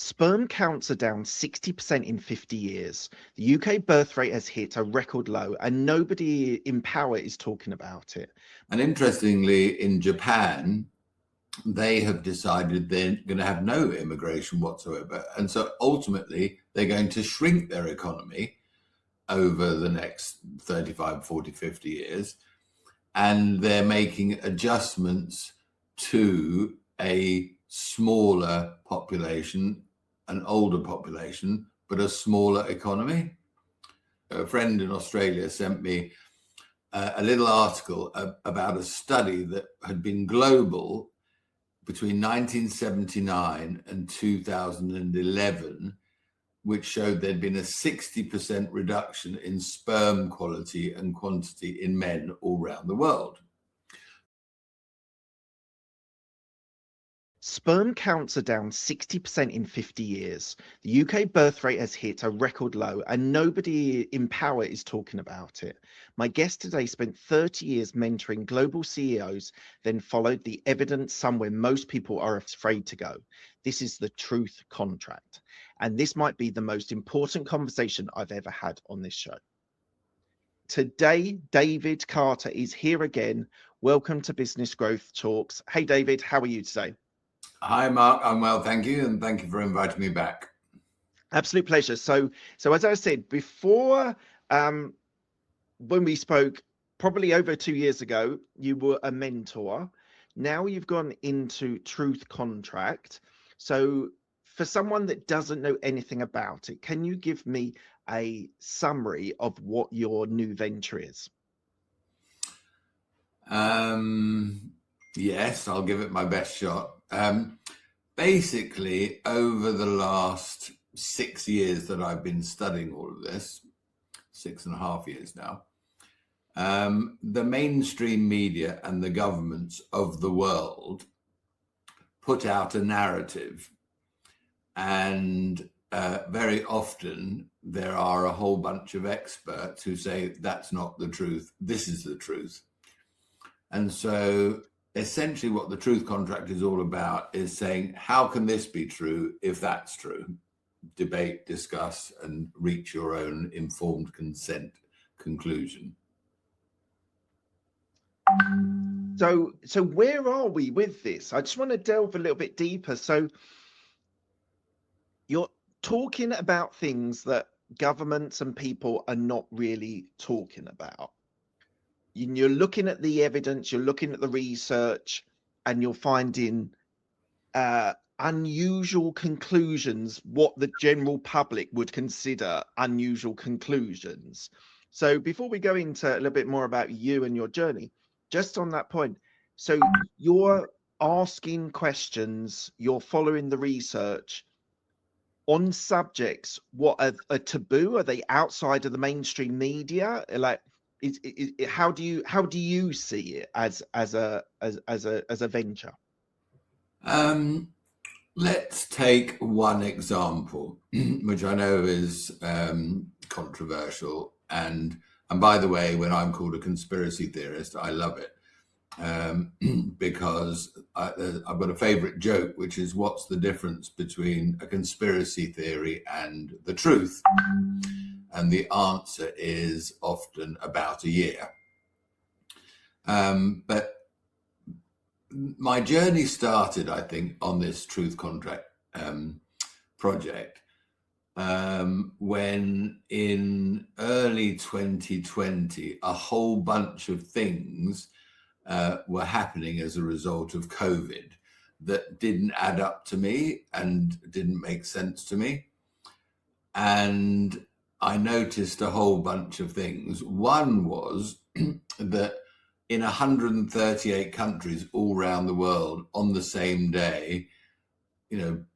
Sperm counts are down 60% in 50 years. The UK birth rate has hit a record low, and nobody in power is talking about it. And interestingly, in Japan, they have decided they're going to have no immigration whatsoever. And so ultimately, they're going to shrink their economy over the next 35, 40, 50 years. And they're making adjustments to a smaller population, an older population, but a smaller economy. A friend in Australia sent me a little article about a study that had been global between 1979 and 2011, which showed there'd been a 60% reduction in sperm quality and quantity in men all around the world. Sperm counts are down 60% in 50 years. The UK birth rate has hit a record low, and nobody in power is talking about it. My guest today spent 30 years mentoring global CEOs, then followed the evidence somewhere most people are afraid to go. This is the truth contract. And this might be the most important conversation I've ever had on this show. Today, David Carter is here again. Welcome to Business Growth Talks. Hey, David, how are you today? Hi, Mark. I'm well, thank you. And thank you for inviting me back. Absolute pleasure. So as I said before, when we spoke probably over 2 years ago, you were a mentor. Now you've gone into Truth Contract. So for someone that doesn't know anything about it, can you give me a summary of what your new venture is? Yes, I'll give it my best shot. Basically, over the last 6 years that I've been studying all of this, 6.5 years now, the mainstream media and the governments of the world put out a narrative. And very often there are a whole bunch of experts who say that's not the truth, this is the truth. And so essentially what the truth contract is all about is saying, how can this be true if that's true? Debate, discuss, and reach your own informed consent conclusion. So where are we with this? I just want to delve a little bit deeper. So you're talking about things that governments and people are not really talking about. You're looking at the evidence, you're looking at the research, and you're finding unusual conclusions, what the general public would consider unusual conclusions. So before we go into a little bit more about you and your journey, just on that point, so you're asking questions, you're following the research on subjects what are taboo? Are they outside of the mainstream media? Like, how do you see it as a venture? Let's take one example, which I know is controversial. And by the way, when I'm called a conspiracy theorist, I love it. Because I've got a favorite joke, which is, what's the difference between a conspiracy theory and the truth? And the answer is often about a year. But my journey started, I think, on this truth contract project when in early 2020, a whole bunch of things were happening as a result of COVID that didn't add up to me and didn't make sense to me. And I noticed a whole bunch of things. One was that in 138 countries all around the world on the same day,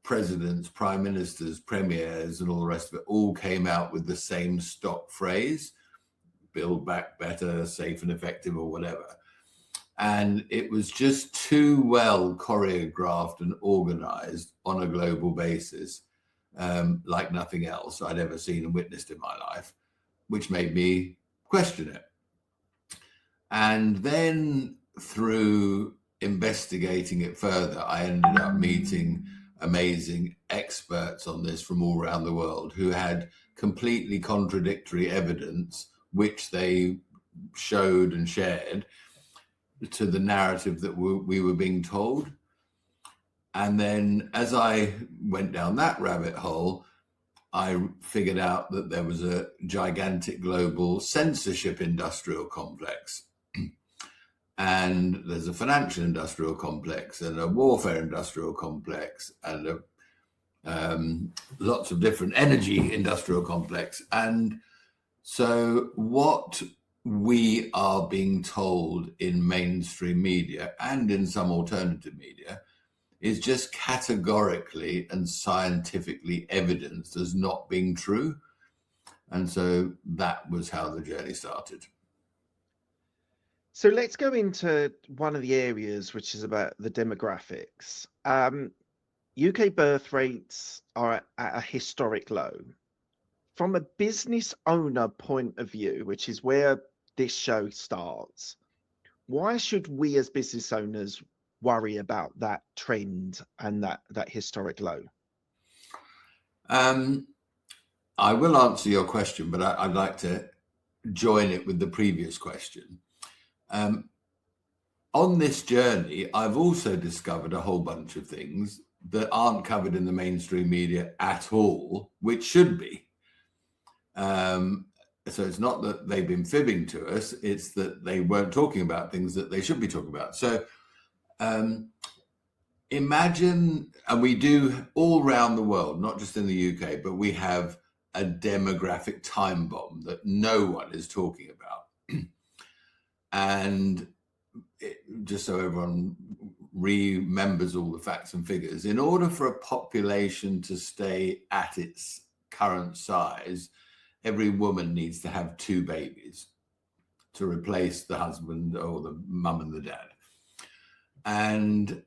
presidents, prime ministers, premiers, and all the rest of it all came out with the same stock phrase, build back better, safe and effective, or whatever. And it was just too well choreographed and organized on a global basis, like nothing else I'd ever seen and witnessed in my life, which made me question it. And then through investigating it further, I ended up meeting amazing experts on this from all around the world who had completely contradictory evidence, which they showed and shared to the narrative that we were being told. And then as I went down that rabbit hole, I figured out that there was a gigantic global censorship industrial complex. And there's a financial industrial complex and a warfare industrial complex and lots of different energy industrial complex. And so what we are being told in mainstream media and in some alternative media is just categorically and scientifically evidenced as not being true. And so that was how the journey started. So let's go into one of the areas, which is about the demographics. UK birth rates are at a historic low. From a business owner point of view, which is where this show starts, why should we as business owners worry about that trend and that historic low? I will answer your question, but I'd like to join it with the previous question. On this journey, I've also discovered a whole bunch of things that aren't covered in the mainstream media at all, which should be. So it's not that they've been fibbing to us, it's that they weren't talking about things that they should be talking about. So imagine, and we do all around the world, not just in the UK, but we have a demographic time bomb that no one is talking about. And just so everyone remembers all the facts and figures, in order for a population to stay at its current size, every woman needs to have 2 babies to replace the husband or the mum and the dad. And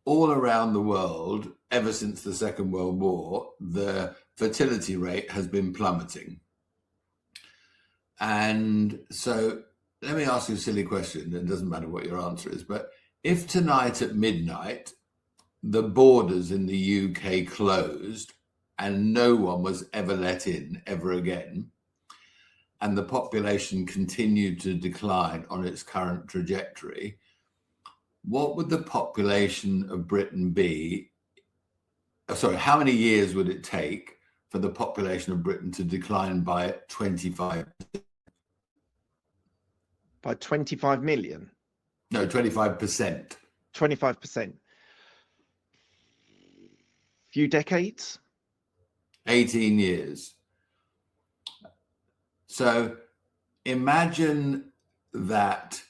all around the world, ever since the Second World War, the fertility rate has been plummeting. And so let me ask you a silly question. It doesn't matter what your answer is, but if tonight at midnight, the borders in the UK closed and no one was ever let in ever again, and the population continued to decline on its current trajectory, what would the population of Britain be? Sorry, how many years would it take for the population of Britain to decline by 25%? By 25 million? No, 25%. 25%. Few decades? 18 years. So imagine that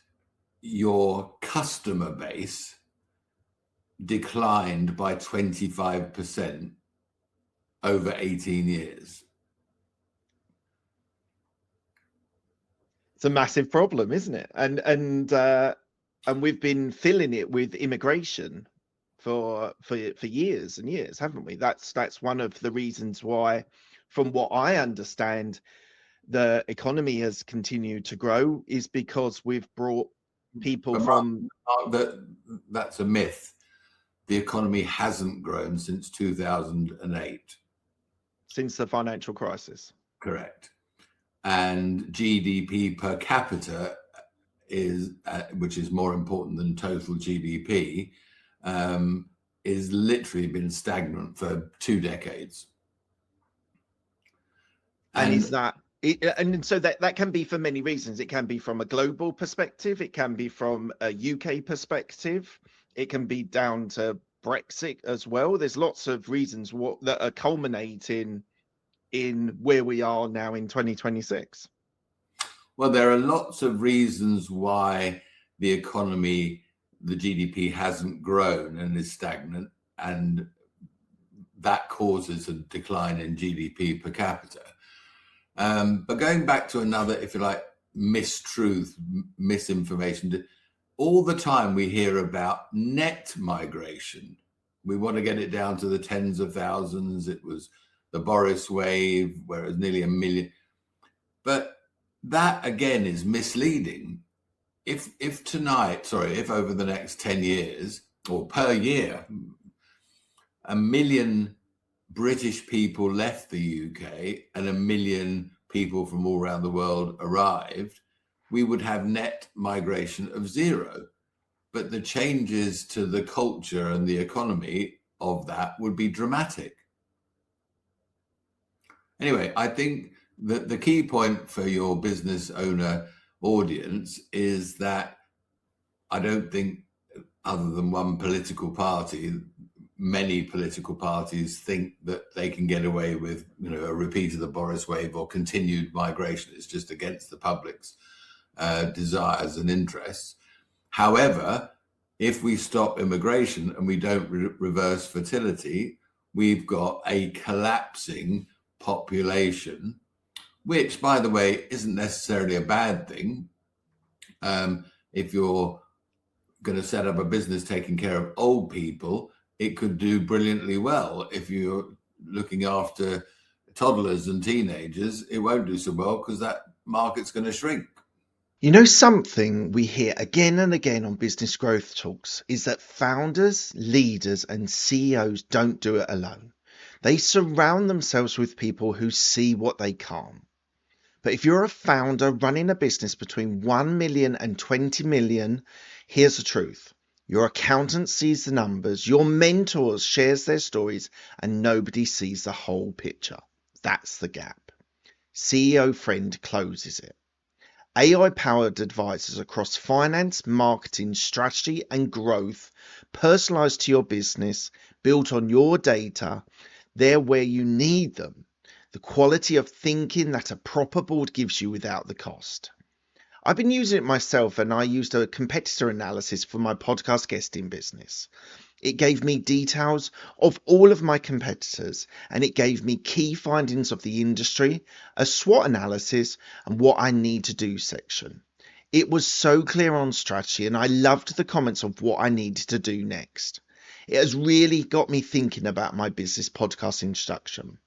your customer base declined by 25% over 18 years. It's a massive problem, isn't it? And we've been filling it with immigration for years and years, haven't we? That's one of the reasons why, from what I understand, the economy has continued to grow, is because we've brought people from. That's a myth. The economy hasn't grown since 2008. Since the financial crisis. Correct. And GDP per capita is, which is more important than total GDP, is literally been stagnant for 2 decades. And is that and so that can be for many reasons. It can be from a global perspective, it can be from a UK perspective, it can be down to Brexit as well. There's lots of reasons that are culminating in where we are now in 2026. Well, there are lots of reasons why the economy, the GDP hasn't grown and is stagnant, and that causes a decline in GDP per capita. But going back to another, if you like, mistruth, misinformation, all the time we hear about net migration. We want to get it down to the tens of thousands. It was the Boris wave, where it was nearly 1 million. But that again is misleading. If over the next 10 years or per year, 1 million British people left the UK and 1 million people from all around the world arrived, we would have net migration of 0. But the changes to the culture and the economy of that would be dramatic. Anyway, I think that the key point for your business owner audience is that I don't think, other than one political party, many political parties think that they can get away with, a repeat of the Boris wave or continued migration. It's just against the public's desires and interests. However, if we stop immigration and we don't reverse fertility, we've got a collapsing population, which, by the way, isn't necessarily a bad thing. If you're going to set up a business taking care of old people, it could do brilliantly well. If you're looking after toddlers and teenagers, it won't do so well because that market's going to shrink. Something we hear again and again on Business Growth Talks is that founders, leaders, and CEOs don't do it alone. They surround themselves with people who see what they can't. But if you're a founder running a business between 1 million and 20 million, here's the truth. Your accountant sees the numbers, your mentor shares their stories, and nobody sees the whole picture. That's the gap. CEO Friend closes it. AI-powered advisors across finance, marketing, strategy, and growth, personalized to your business, built on your data. They're where you need them. The quality of thinking that a proper board gives you without the cost. I've been using it myself, and I used a competitor analysis for my podcast guesting business. It gave me details of all of my competitors, and it gave me key findings of the industry, a SWOT analysis, and what I need to do section. It was so clear on strategy, and I loved the comments of what I needed to do next. It has really got me thinking about my business podcast introduction.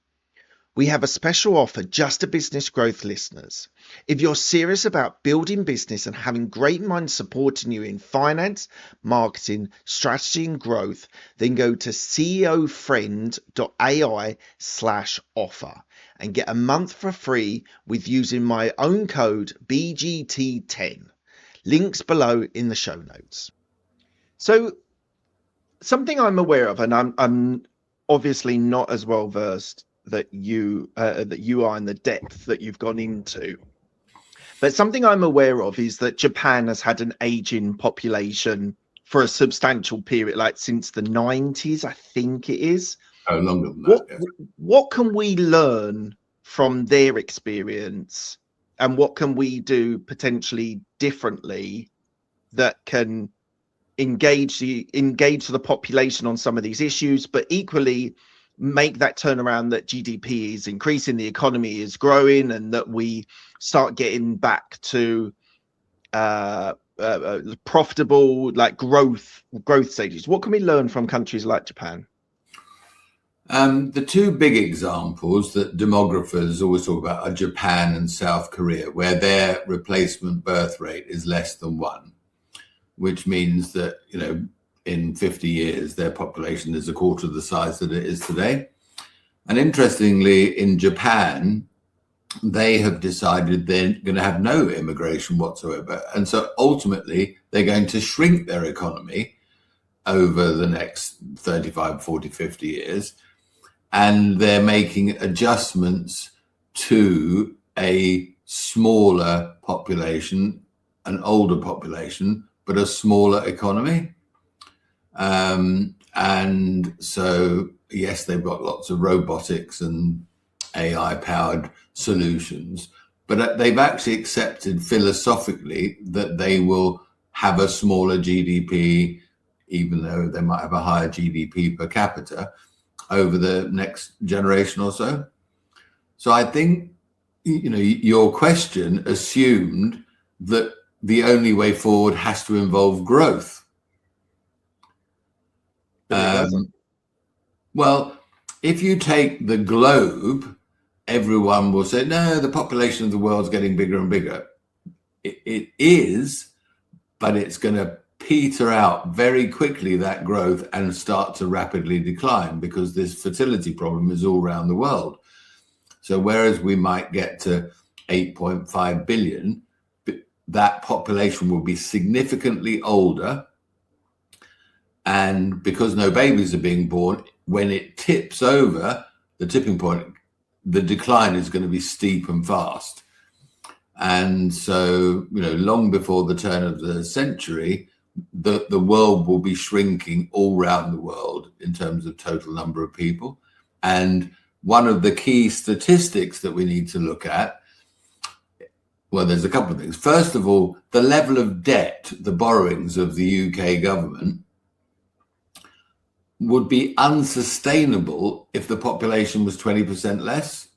We have a special offer just to Business Growth listeners. If you're serious about building business and having great minds supporting you in finance, marketing, strategy, and growth, then go to ceofriend.ai/offer and get a month for free with using my own code BGT10. Links below in the show notes. So something I'm aware of, and I'm obviously not as well versed that you are in the depth that you've gone into, but something I'm aware of is that Japan has had an aging population for a substantial period, like since the 90s, I think it is. Oh, longer than that. What can we learn from their experience, and what can we do potentially differently that can engage the population on some of these issues, but equally make that turnaround that GDP is increasing, the economy is growing, and that we start getting back to profitable, like growth stages? What can we learn from countries like Japan? The two big examples that demographers always talk about are Japan and South Korea, where their replacement birth rate is less than 1, which means that, in 50 years, their population is a quarter of the size that it is today. And interestingly, in Japan, they have decided they're going to have no immigration whatsoever. And so ultimately, they're going to shrink their economy over the next 35, 40, 50 years. And they're making adjustments to a smaller population, an older population, but a smaller economy. And so, yes, they've got lots of robotics and AI-powered solutions, but they've actually accepted philosophically that they will have a smaller GDP, even though they might have a higher GDP per capita over the next generation or so. So I think, your question assumed that the only way forward has to involve growth. Well, if you take the globe, everyone will say, no, the population of the world's getting bigger and bigger. It is, but it's going to peter out very quickly, that growth, and start to rapidly decline, because this fertility problem is all around the world. So whereas we might get to 8.5 billion, that population will be significantly older. And because no babies are being born, when it tips over the tipping point, the decline is going to be steep and fast. And so, long before the turn of the century, the world will be shrinking all around the world in terms of total number of people. And one of the key statistics that we need to look at, well, there's a couple of things. First of all, the level of debt, the borrowings of the UK government, would be unsustainable if the population was 20% less,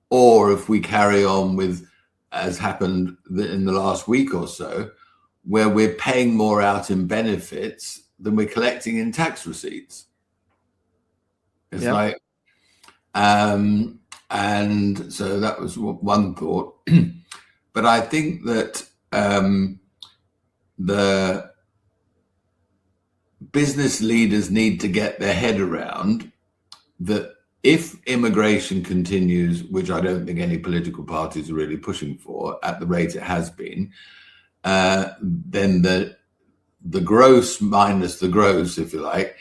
or if we carry on with, as happened in the last week or so, where we're paying more out in benefits than we're collecting in tax receipts. It's like, and so that was one thought. But I think that the business leaders need to get their head around that if immigration continues, which I don't think any political parties are really pushing for at the rate it has been, then the gross minus the gross, if you like,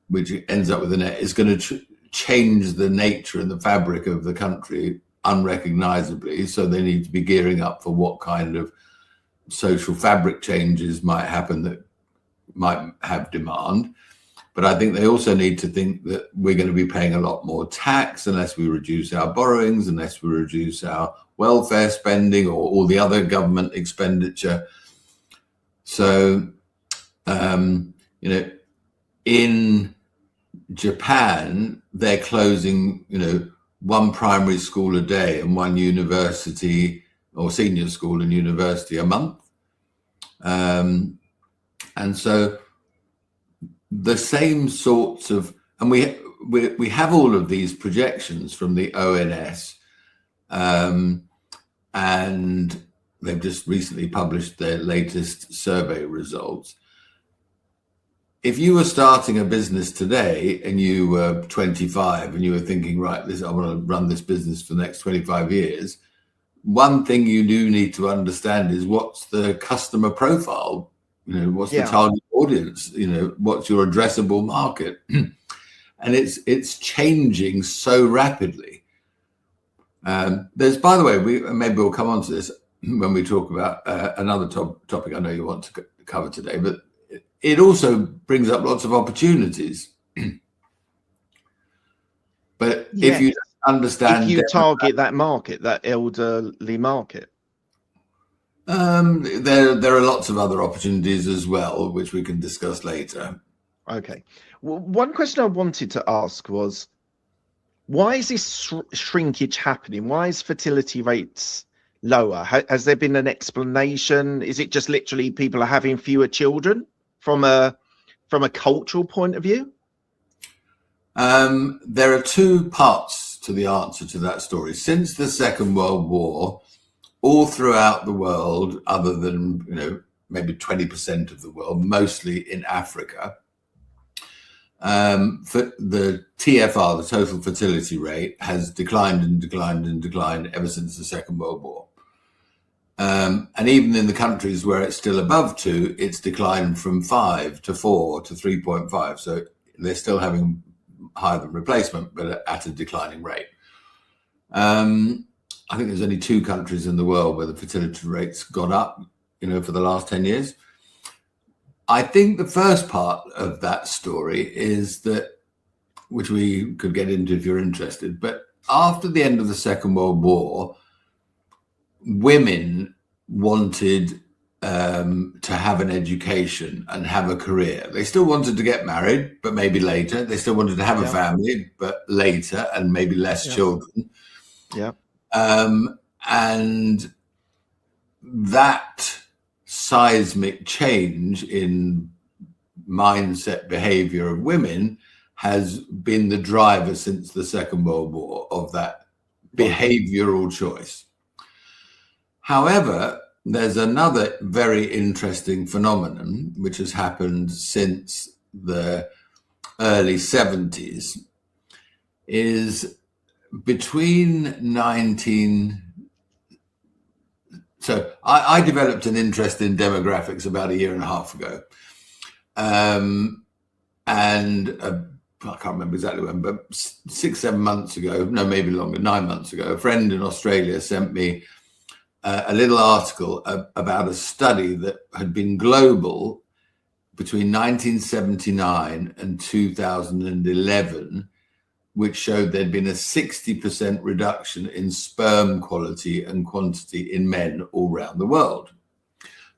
which ends up with the net, is going to change the nature and the fabric of the country unrecognizably. So they need to be gearing up for what kind of social fabric changes might happen that might have demand. But I think they also need to think that we're going to be paying a lot more tax unless we reduce our borrowings, unless we reduce our welfare spending or all the other government expenditure. So, in Japan, they're closing, one primary school a day and one university or senior school and university a month. And so the same sorts of, and we have all of these projections from the ONS, and they've just recently published their latest survey results. If you were starting a business today and you were 25 and you were thinking, right, I want to run this business for the next 25 years, one thing you do need to understand is what's the customer profile, what's the target audience, what's your addressable market? And it's changing so rapidly. There's, by the way, maybe we'll come on to this when we talk about another topic I know you want to cover today, but it also brings up lots of opportunities. But if you understand, if you target that market, that elderly market, there are lots of other opportunities as well, which we can discuss later. Okay. Well, one question I wanted to ask was, why is this shrinkage happening? Why is fertility rates lower? Has there been an explanation? Is it just literally people are having fewer children from a cultural point of view? There are two parts to the answer to that story. Since the Second World War, all throughout the world, other than maybe 20% of the world, mostly in Africa, for the TFR, the total fertility rate, has declined and declined and declined ever since the Second World War. And even in the countries where it's still above 2, it's declined from 5 to 4 to 3.5. So they're still having higher than replacement, but at a declining rate. I think there's only 2 countries in the world where the fertility rate's gone up, for the last 10 years. I think the first part of that story is that, which we could get into if you're interested, but after the end of the Second World War, women wanted to have an education and have a career. They still wanted to get married, but maybe later. They still wanted to have a family, but later, and maybe less children. Yeah. And that seismic change in mindset behavior of women has been the driver since the Second World War of that behavioral choice. However, there's another very interesting phenomenon which has happened since the early 70s, is between 19... So I developed an interest in demographics about 1.5 years ago. I can't remember exactly when, but 6-7 months ago, no, maybe longer, 9 months ago, a friend in Australia sent me a little article about a study that had been global between 1979 and 2011, which showed there'd been a 60% reduction in sperm quality and quantity in men all around the world.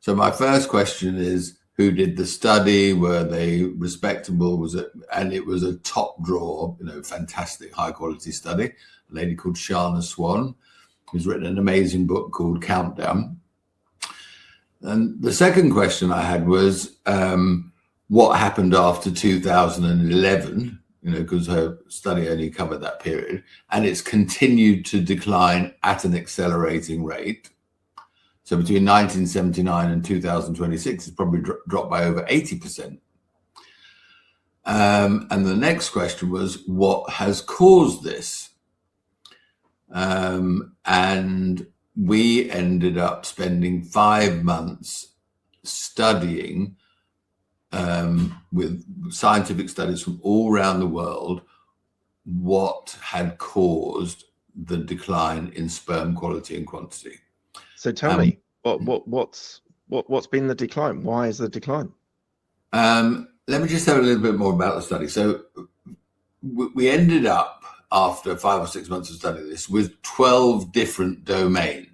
So my first question is, who did the study? Were they respectable? And it was a top drawer, fantastic high quality study. A lady called Shana Swan, who's written an amazing book called Countdown. And the second question I had was, what happened after 2011? Because her study only covered that period, and it's continued to decline at an accelerating rate. So between 1979 and 2026, it's probably dropped by over 80%. And the next question was, what has caused this? And we ended up spending 5 months studying with scientific studies from all around the world what had caused the decline in sperm quality and quantity. So tell me, what's been the decline? Why is the decline? Let me just tell a little bit more about the study. So we ended up, after 5 or 6 months of studying this, with 12 different domains.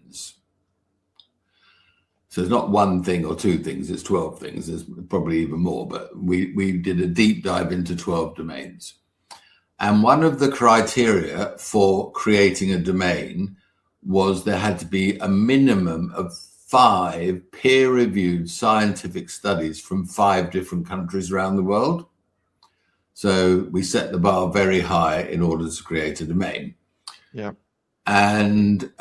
So it's not one thing or two things, it's 12 things. There's probably even more, but we did a deep dive into 12 domains. And one of the criteria for creating a domain was there had to be a minimum of 5 peer-reviewed scientific studies from 5 different countries around the world. So we set the bar very high in order to create a domain. Yeah. And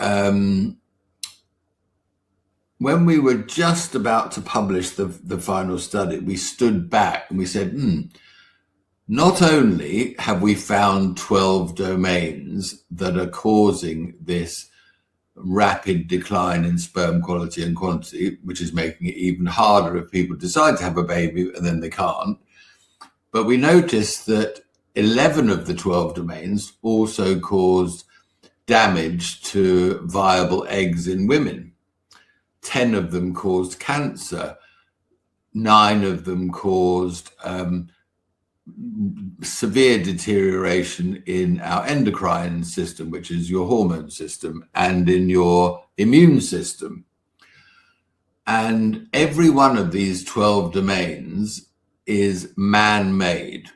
when we were just about to publish the final study, we stood back and we said, not only have we found 12 domains that are causing this rapid decline in sperm quality and quantity, which is making it even harder if people decide to have a baby and then they can't, but we noticed that 11 of the 12 domains also caused damage to viable eggs in women. 10 of them caused cancer. 9 of them caused severe deterioration in our endocrine system, which is your hormone system, and in your immune system. And every one of these 12 domains is man-made.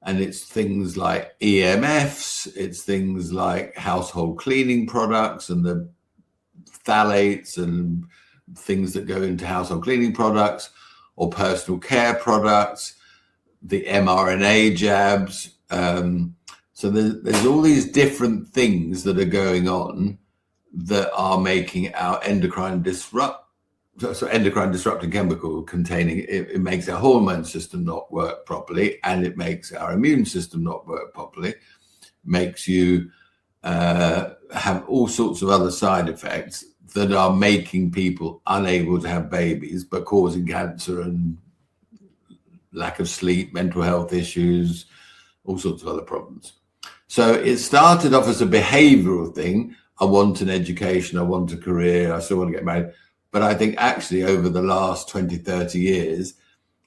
And it's things like EMFs, it's things like household cleaning products and the phthalates and things that go into household cleaning products, or personal care products, the mRNA jabs. So there's all these different things that are going on that are making our endocrine disrupting chemical containing, it makes our hormone system not work properly, and it makes our immune system not work properly, makes you have all sorts of other side effects that are making people unable to have babies, but causing cancer and lack of sleep, mental health issues, all sorts of other problems. So it started off as a behavioral thing. I want an education, I want a career, I still want to get married. But I think actually over the last 20, 30 years,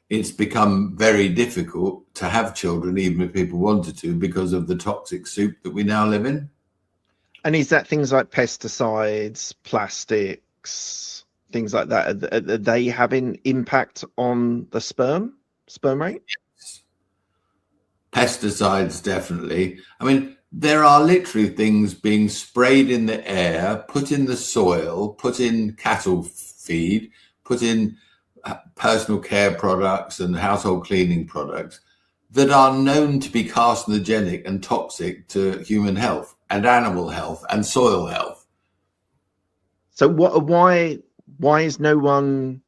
it's become very difficult to have children, even if people wanted to, because of the toxic soup that we now live in. And is that things like pesticides, plastics, things like that? Are they having impact on the sperm rate? Yes. Pesticides, definitely. I mean, there are literally things being sprayed in the air, put in the soil, put in cattle feed, put in personal care products and household cleaning products that are known to be carcinogenic and toxic to human health and animal health and soil health. So why Why is no one?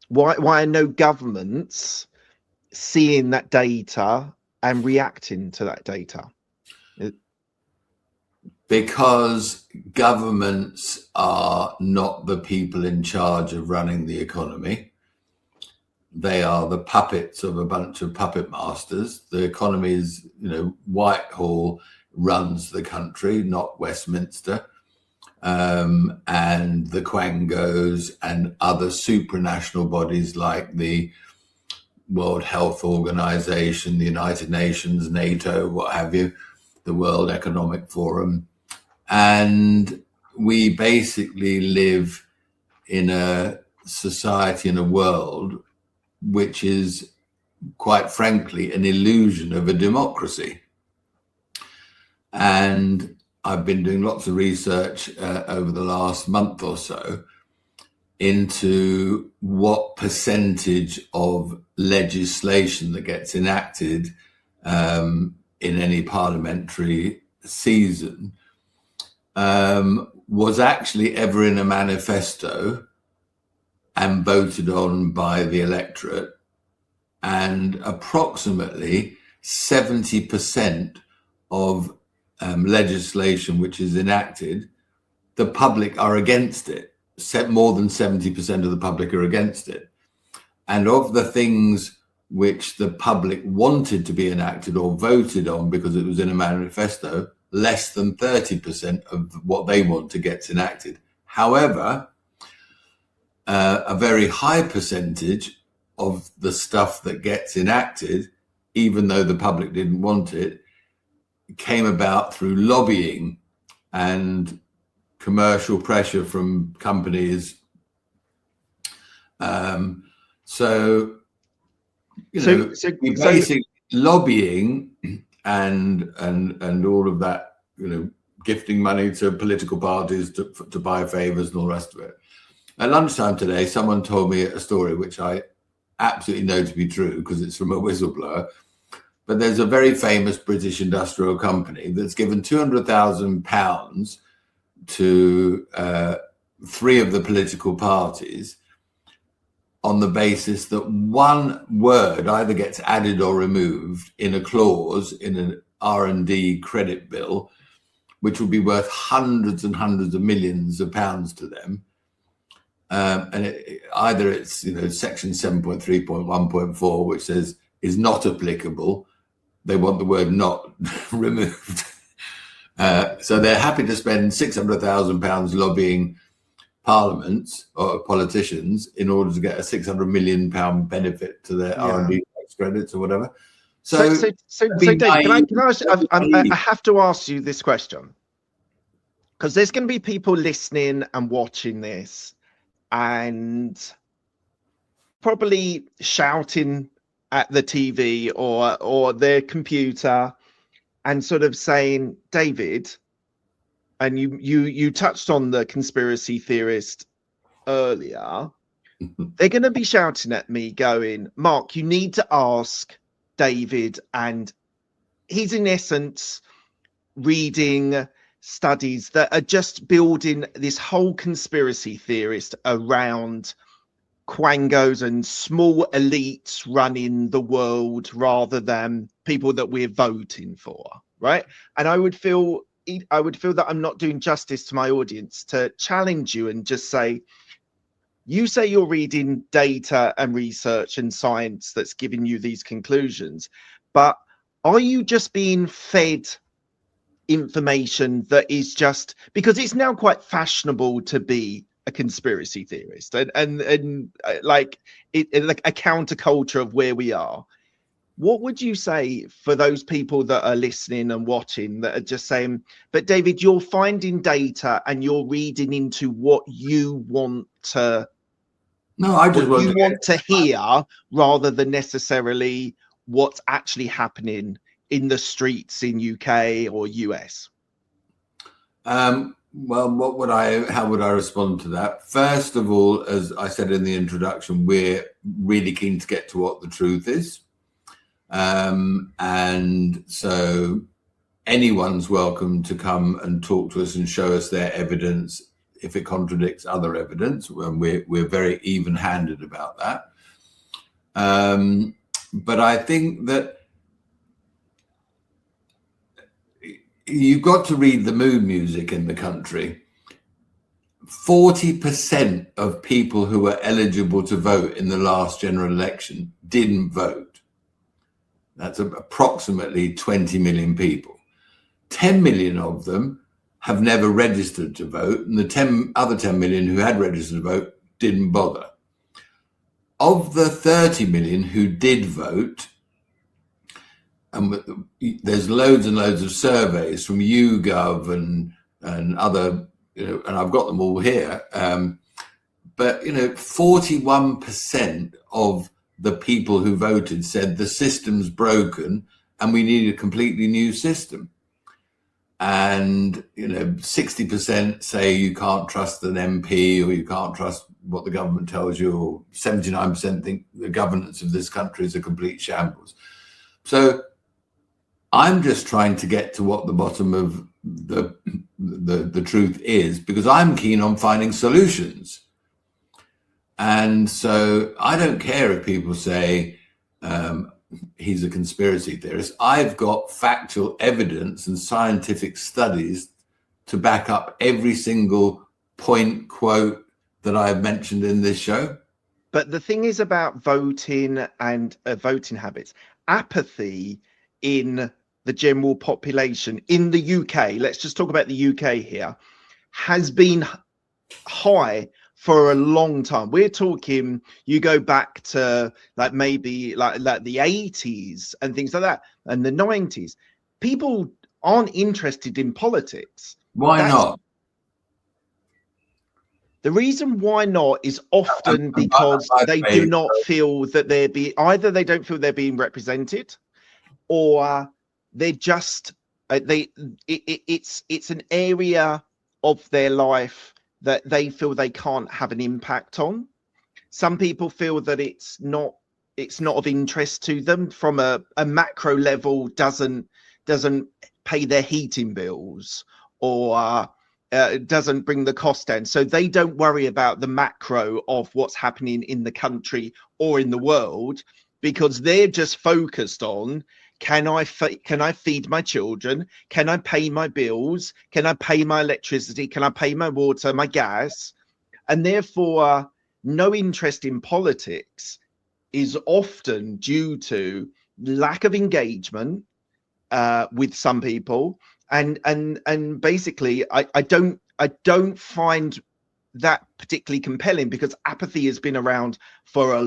Why are no governments seeing that data and reacting to that data? Because governments are not the people in charge of running the economy. They are the puppets of a bunch of puppet masters. The economies, Whitehall runs the country, not Westminster. And the Quangos and other supranational bodies like the World Health Organization, the United Nations, NATO, what have you, the World Economic Forum. And we basically live in a society, in a world, which is, quite frankly, an illusion of a democracy. And I've been doing lots of research over the last month or so into what percentage of legislation that gets enacted in any parliamentary season was actually ever in a manifesto and voted on by the electorate. And approximately 70% of legislation which is enacted, the public are against it. More than 70% of the public are against it. And of the things which the public wanted to be enacted or voted on because it was in a manifesto, less than 30% of what they want to gets enacted. However, a very high percentage of the stuff that gets enacted, even though the public didn't want it, came about through lobbying and commercial pressure from companies. Basically lobbying and all of that, gifting money to political parties to buy favors and all the rest of it. At lunchtime today, someone told me a story which I absolutely know to be true because it's from a whistleblower. But there's a very famous British industrial company that's given £200,000 to 3 of the political parties on the basis that one word either gets added or removed in a clause in an R&D credit bill, which will be worth hundreds and hundreds of millions of pounds to them. And either it's section 7.3.1.4, which says is not applicable. They want the word not removed. So they're happy to spend £600,000 lobbying parliaments or politicians in order to get a £600 million benefit to their R&D tax credits or whatever. So Dave, can I ask, I have to ask you this question, because there's going to be people listening and watching this and probably shouting at the TV or their computer and sort of saying, David, and you touched on the conspiracy theorist earlier, they're going to be shouting at me going, Mark, you need to ask David, and he's in essence reading studies that are just building this whole conspiracy theorist around quangos and small elites running the world rather than people that we're voting for, right? And I would feel that I'm not doing justice to my audience to challenge you and just say, you say you're reading data and research and science that's giving you these conclusions, but are you just being fed information that is just because it's now quite fashionable to be a conspiracy theorist and like like a counterculture of where we are? What would you say for those people that are listening and watching that are just saying, but David, you're finding data and you're reading into what you want to want to hear rather than necessarily what's actually happening in the streets in UK or US? Well, how would I respond to that? First of all, as I said in the introduction, we're really keen to get to what the truth is. And so anyone's welcome to come and talk to us and show us their evidence if it contradicts other evidence, when we're very even-handed about that. But I think that you've got to read the mood music in the country. 40% of people who were eligible to vote in the last general election didn't vote. That's approximately 20 million people. 10 million of them have never registered to vote, and the other 10 million who had registered to vote didn't bother. Of the 30 million who did vote, and there's loads and loads of surveys from YouGov and other, and I've got them all here. But 41% of the people who voted said the system's broken and we need a completely new system. And 60% say you can't trust an MP, or you can't trust what the government tells you, or 79% think the governance of this country is a complete shambles. So I'm just trying to get to what the bottom of the truth is, because I'm keen on finding solutions. And so I don't care if people say he's a conspiracy theorist. I've got factual evidence and scientific studies to back up every single quote that I've mentioned in this show. But the thing is about voting and voting habits, apathy in the general population in the UK, let's just talk about the UK here, has been high for a long time. We're talking, you go back to maybe like the 80s and things like that, and the 90s. People aren't interested in politics. Why not? The reason why not is often because they do not feel that either they don't feel they're being represented, or they're just it's an area of their life that they feel they can't have an impact on. Some people feel that it's not of interest to them from a macro level, doesn't pay their heating bills, or doesn't bring the cost down, so they don't worry about the macro of what's happening in the country or in the world, because they're just focused on, can I feed my children? Can I pay my bills? Can I pay my electricity? Can I pay my water, my gas? And therefore, no interest in politics is often due to lack of engagement with some people, and basically, I don't find that particularly compelling, because apathy has been around for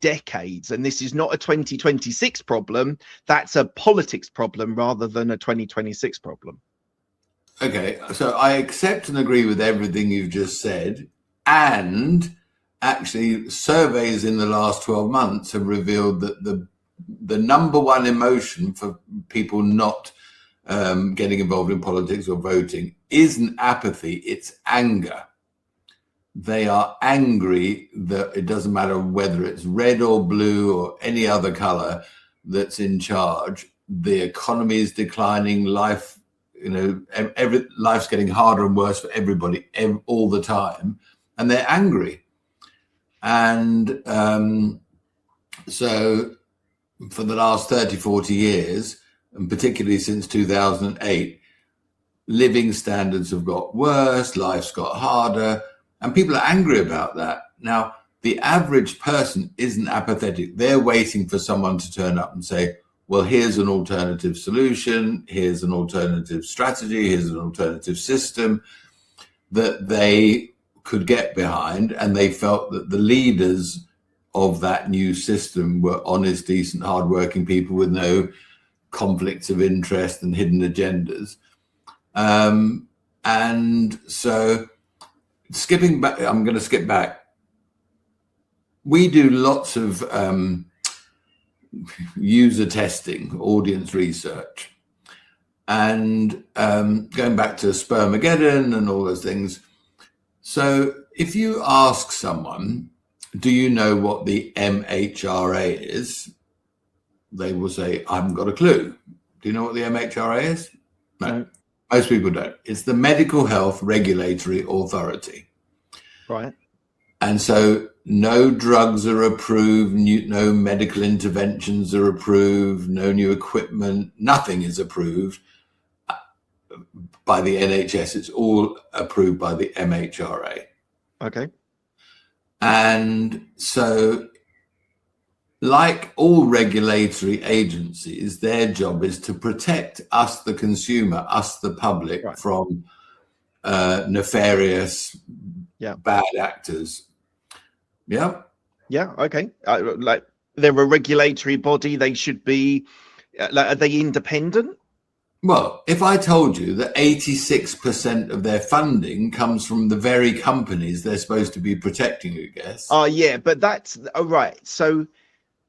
decades, and this is not a 2026 problem. That's a politics problem rather than a 2026 problem. Okay, so I accept and agree with everything you've just said, and actually surveys in the last 12 months have revealed that the number one emotion for people not getting involved in politics or voting isn't apathy, it's anger. They are angry that it doesn't matter whether it's red or blue or any other color that's in charge. The economy is declining, life's getting harder and worse for everybody all the time, and they're angry. And so for the last 30, 40 years, and particularly since 2008, living standards have got worse, life's got harder, and people are angry about that. Now, the average person isn't apathetic. They're waiting for someone to turn up and say, well, here's an alternative solution, here's an alternative strategy, here's an alternative system that they could get behind. And they felt that the leaders of that new system were honest, decent, hardworking people with no conflicts of interest and hidden agendas. And so skipping back, I'm going to skip back. We do lots of user testing, audience research, and going back to Spermageddon and all those things. So if you ask someone, do you know what the MHRA is? They will say, I haven't got a clue. Do you know what the MHRA is? No. Most people don't. It's the Medical Health Regulatory Authority. Right. And so no drugs are approved, no medical interventions are approved, no new equipment, nothing is approved by the NHS. It's all approved by the MHRA. Okay. And so, like all regulatory agencies, their job is to protect us, the consumer, us, the public, Right. from nefarious, bad actors. Yeah. Yeah. Okay. Like, they're a regulatory body. They should be. Are they independent? Well, if I told you that 86% of their funding comes from the very companies they're supposed to be protecting, I guess. Oh, yeah, but that's right. So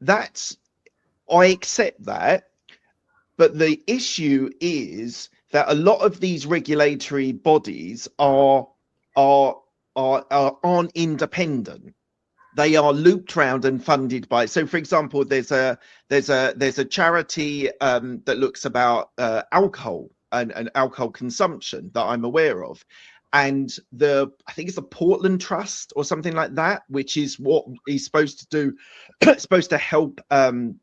that's, I accept that. But the issue is that a lot of these regulatory bodies aren't independent. They are looped around and funded by. So, for example, there's a charity that looks about alcohol and alcohol consumption that I'm aware of, and I think it's the Portland Trust or something like that, which is what he's supposed to do. It's supposed to help the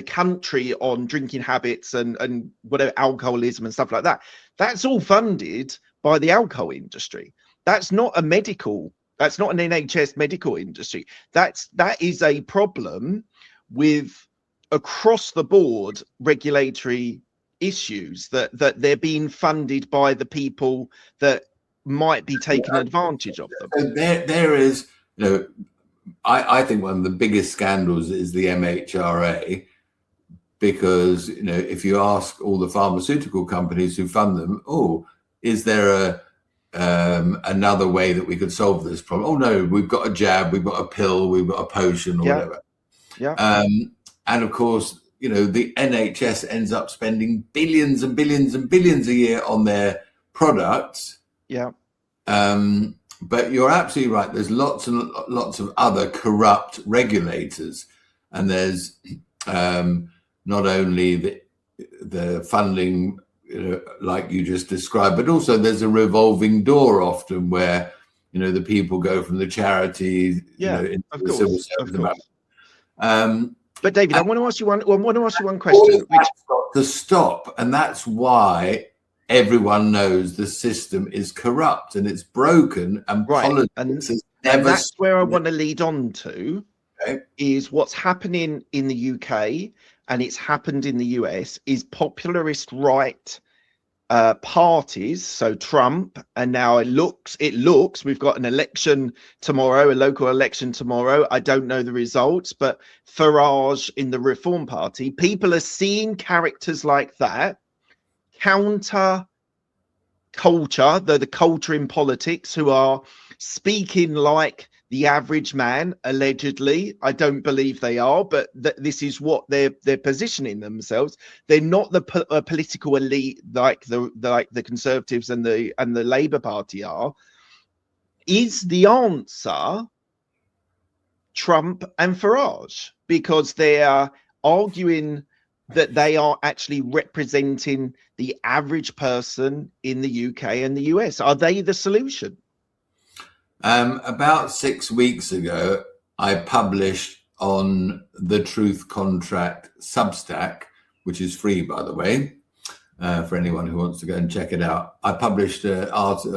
country on drinking habits and whatever, alcoholism and stuff like that. That's all funded by the alcohol industry. That's not a medical. That's not an NHS medical industry. That is a problem with across the board regulatory issues that they're being funded by the people that might be taking advantage of them. So there is, I think one of the biggest scandals is the MHRA, because if you ask all the pharmaceutical companies who fund them, is there another way that we could solve this problem? Oh no, we've got a jab, we've got a pill, we've got a potion, or whatever. Yeah. And of course, the NHS ends up spending billions and billions and billions a year on their products. Yeah. But you're absolutely right. There's lots and lots of other corrupt regulators, and there's not only the funding, like you just described, but also there's a revolving door often where the people go from the charity, into the civil service. But David, I want to ask you one question. Which got to stop, and that's why everyone knows the system is corrupt and it's broken, and politics is never. And that's where I want to lead on to. Okay. Is what's happening in the UK and it's happened in the US is popularist right parties. So Trump, and now it looks we've got an election tomorrow, a local election tomorrow. I don't know the results, but Farage in the Reform Party, people are seeing characters like that counter culture, the culture in politics, who are speaking like the average man, allegedly. I don't believe they are, but this is what they're positioning themselves. They're not the political elite like the Conservatives and the Labour Party are. Is the answer Trump and Farage? Because they are arguing that they are actually representing the average person in the UK and the US. Are they the solution? About 6 weeks ago, I published on the Truth Contract Substack, which is free, by the way, for anyone who wants to go and check it out. I published an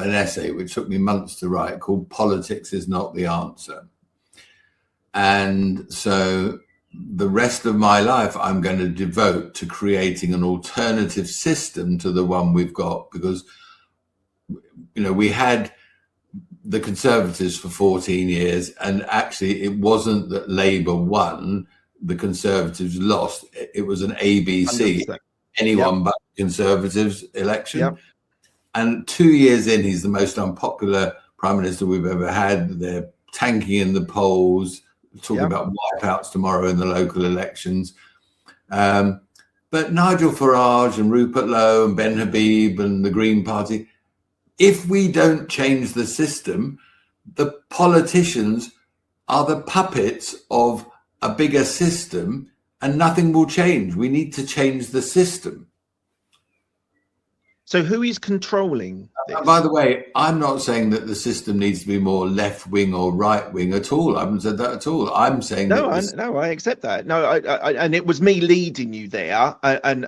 essay, which took me months to write, called "Politics is Not the Answer." And so the rest of my life, I'm going to devote to creating an alternative system to the one we've got, because, we had the Conservatives for 14 years, and actually it wasn't that Labour won, the Conservatives lost. It was an ABC, 100%. Anyone but Conservatives election. Yep. And 2 years in, he's the most unpopular Prime Minister we've ever had. They're tanking in the polls, talking about wipeouts tomorrow in the local elections. But Nigel Farage and Rupert Lowe and Ben Habib and the Green Party, if we don't change the system, the politicians are the puppets of a bigger system, and nothing will change. We need to change the system. So who is controlling this? By the way, I'm not saying that the system needs to be more left wing or right wing at all. I haven't said that at all. I'm saying No, that I accept that. No, and it was me leading you there, and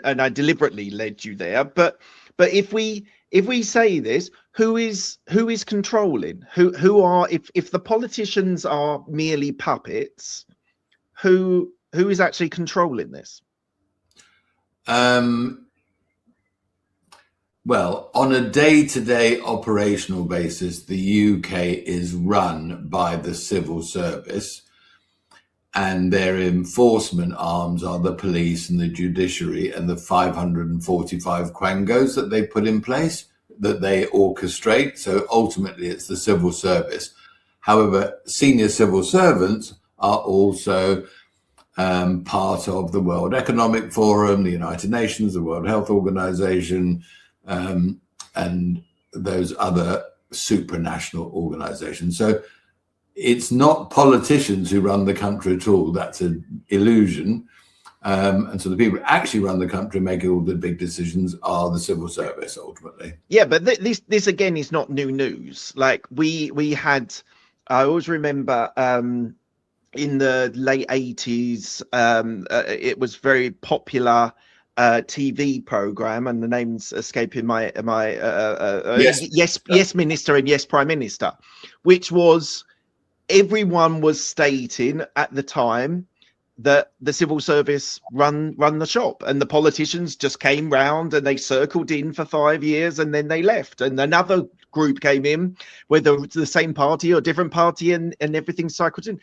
I deliberately led you there. But if we say this, who is controlling? Who are, if the politicians are merely puppets, who is actually controlling this? Well, on a day-to-day operational basis, the UK is run by the civil service, and their enforcement arms are the police and the judiciary and the 545 quangos that they put in place, that they orchestrate. So ultimately, it's the civil service. However, senior civil servants are also part of the World Economic Forum, the United Nations, the World Health Organization, and those other supranational organizations. So it's not politicians who run the country at all. That's an illusion. And so the people who actually run the country, making all the big decisions, are the civil service ultimately. Yeah, but this again is not new news. Like we had, I always remember in the late 80s, it was very popular TV program, and the name's escaping my yes Minister and Yes Prime Minister, which was, everyone was stating at the time that the civil service run the shop, and the politicians just came round and they circled in for 5 years and then they left, and another group came in, whether it's the same party or different party, and everything cycled in.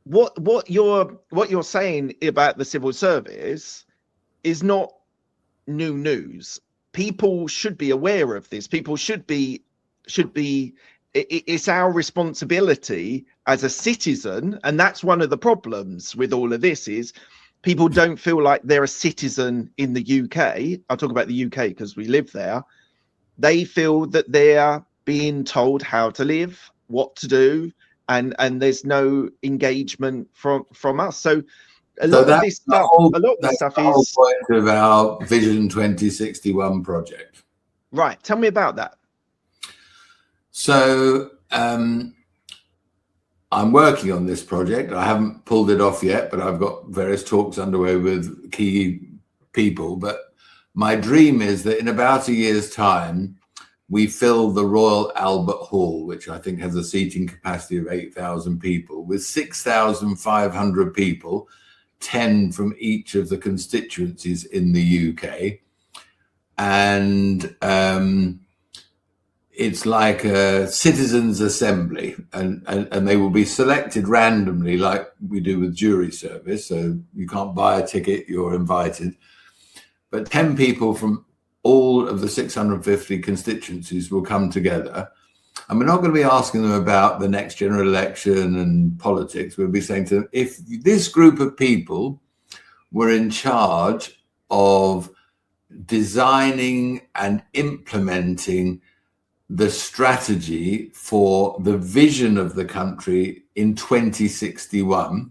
What you're saying about the civil service is not new news. People should be aware of this. People should be. It's our responsibility as a citizen, and that's one of the problems with all of this, is people don't feel like they're a citizen in the UK. I'll talk about the UK because we live there. They feel that they're being told how to live, what to do, and there's no engagement from us. So a lot of this stuff is the point of our Vision 2061 project. Right. Tell me about that. So I'm working on this project. I haven't pulled it off yet, but I've got various talks underway with key people. But my dream is that in about a year's time, we fill the Royal Albert Hall, which I think has a seating capacity of 8,000 people, with 6,500 people, 10 from each of the constituencies in the UK. And it's like a citizens' assembly, and they will be selected randomly, like we do with jury service. So you can't buy a ticket, you're invited. But 10 people from all of the 650 constituencies will come together. And we're not going to be asking them about the next general election and politics. We'll be saying to them, if this group of people were in charge of designing and implementing the strategy for the vision of the country in 2061,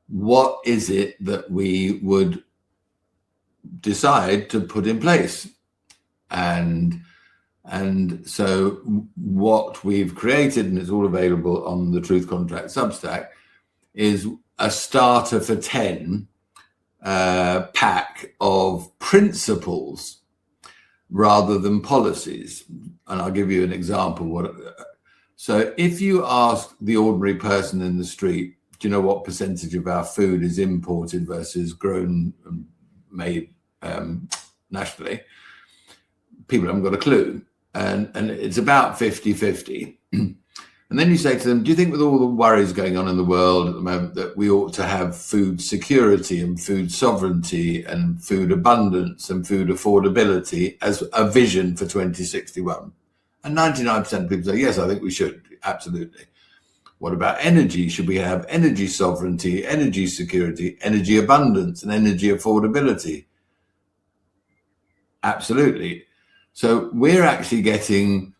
what is it that we would decide to put in place? And so what we've created, and it's all available on the Truth Contract Substack, is a starter for 10 pack of principles rather than policies. And I'll give you an example. So if you ask the ordinary person in the street, do you know what percentage of our food is imported versus grown and made nationally? People haven't got a clue. And it's about 50-50. And then you say to them, do you think with all the worries going on in the world at the moment that we ought to have food security and food sovereignty and food abundance and food affordability as a vision for 2061? And 99% of people say, yes, I think we should. Absolutely. What about energy? Should we have energy sovereignty, energy security, energy abundance, and energy affordability? Absolutely. So we're actually getting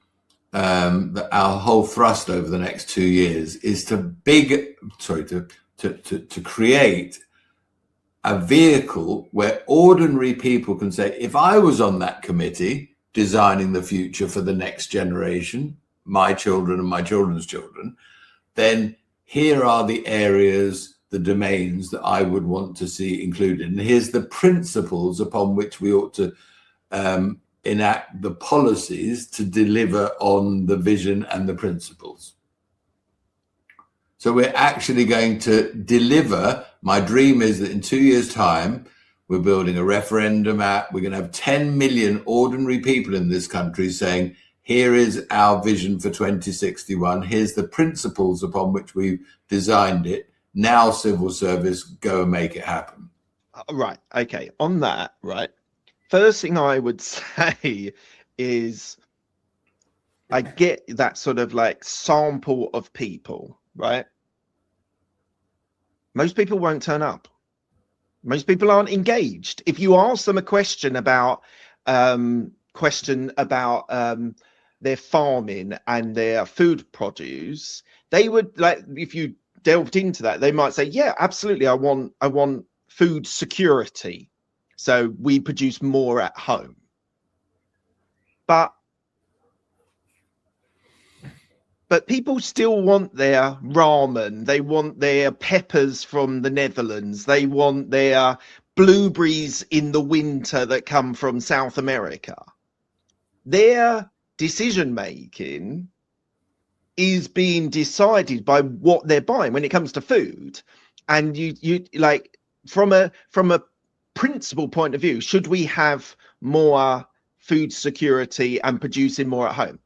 our whole thrust over the next 2 years is to create a vehicle where ordinary people can say, if I was on that committee designing the future for the next generation, my children and my children's children, then here are the areas, the domains that I would want to see included. And here's the principles upon which we ought to enact the policies to deliver on the vision and the principles. So we're actually going to deliver. My dream is that in 2 years' time, we're building a referendum app. We're going to have 10 million ordinary people in this country saying, here is our vision for 2061. Here's the principles upon which we've designed it. Now, civil service, go and make it happen. Right. Okay. On that, right. First thing I would say is I get that sort of like sample of people, right? Most people won't turn up. Most people aren't engaged. If you ask them a question about their farming and their food produce, they would, like, if you delved into that, they might say, yeah, absolutely, I want food security, so we produce more at home. But people still want their ramen, they want their peppers from the Netherlands, they want their blueberries in the winter that come from South America. Their decision making is being decided by what they're buying when it comes to food. And you like, from a principle point of view, should we have more food security and producing more at home?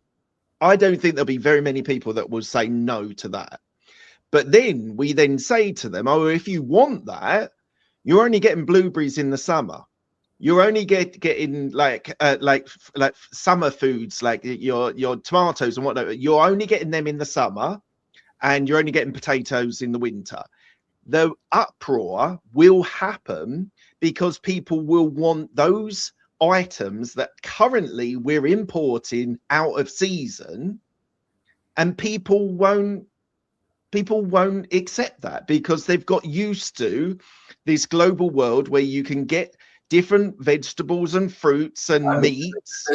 I don't think there'll be very many people that will say no to that. But then we then say to them, oh, if you want that, you're only getting blueberries in the summer. You're only getting like summer foods, like your tomatoes and whatnot. You're only getting them in the summer, and you're only getting potatoes in the winter. The uproar will happen because people will want those items that currently we're importing out of season, and people won't accept that because they've got used to this global world where you can get different vegetables and fruits and meats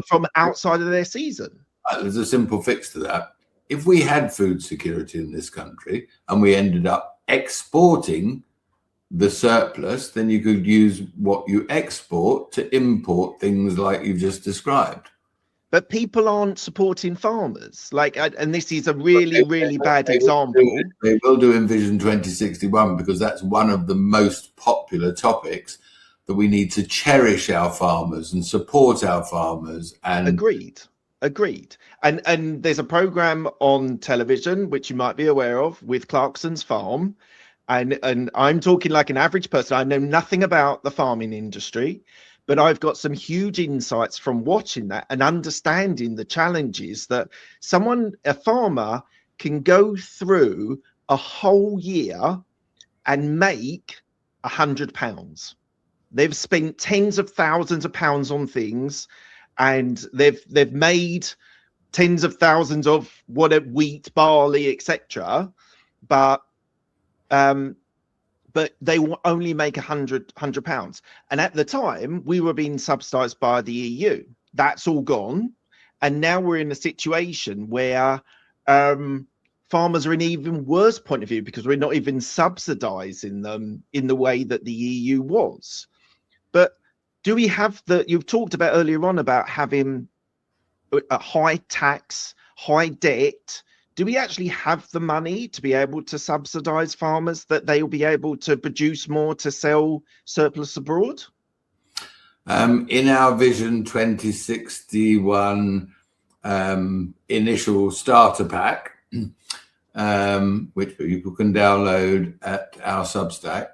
from outside of their season. There's a simple fix to that. If we had food security in this country and we ended up exporting the surplus, then you could use what you export to import things like you've just described. But people aren't supporting farmers. Like, and this is a really bad example. They will do in Vision 2061 because that's one of the most popular topics, that we need to cherish our farmers and support our farmers. And agreed. And there's a program on television which you might be aware of with Clarkson's Farm. And I'm talking like an average person. I know nothing about the farming industry, but I've got some huge insights from watching that and understanding the challenges that a farmer can go through a whole year and make £100. They've spent tens of thousands of pounds on things, and they've made tens of thousands of wheat, barley, etc. But they will only make £100. And at the time, we were being subsidized by the EU. That's all gone. And now we're in a situation where farmers are in an even worse point of view because we're not even subsidizing them in the way that the EU was. But do we have you've talked about earlier on about having a high tax, high debt. Do we actually have the money to be able to subsidize farmers that they will be able to produce more to sell surplus abroad? In our Vision 2061 initial starter pack, which people can download at our Substack,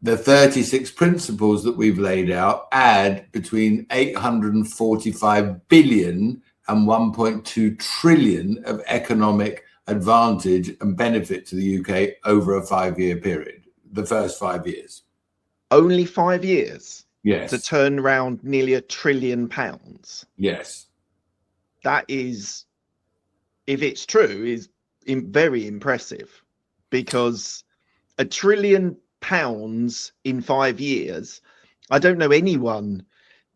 the 36 principles that we've laid out add between 845 billion and 1.2 trillion of economic advantage and benefit to the UK over a 5-year period, the first 5 years. Only 5 years? Yes. To turn around nearly £1 trillion? Yes. That is, if it's true, is very impressive, because £1 trillion pounds in 5 years. I don't know anyone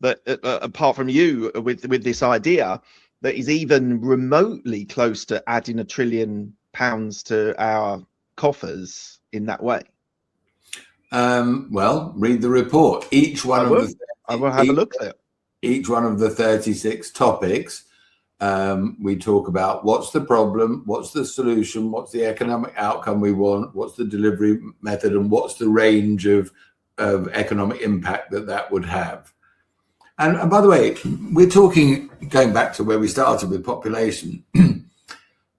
that, apart from you, with this idea, that is even remotely close to adding £1 trillion to our coffers in that way. Well, read the report. I will have a look at it. Each one of the 36 topics, we talk about what's the problem, what's the solution, what's the economic outcome we want, what's the delivery method, and what's the range of economic impact that would have. And by the way, we're talking, going back to where we started with population,